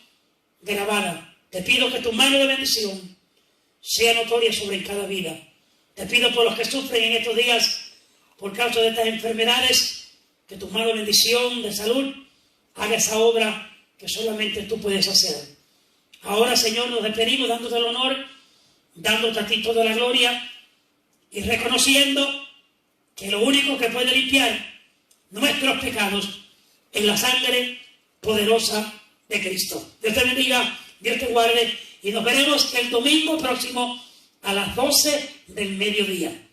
grabada. Te pido que tu mano de bendición sea notoria sobre cada vida. Te pido por los que sufren en estos días por causa de estas enfermedades, que tu mano de bendición, de salud, haga esa obra que solamente tú puedes hacer. Ahora, Señor, nos despedimos dándote el honor, dándote a ti toda la gloria y reconociendo que lo único que puede limpiar nuestros pecados es la sangre poderosa de Cristo. Dios te bendiga, Dios te guarde y nos veremos el domingo próximo a las 12 del mediodía.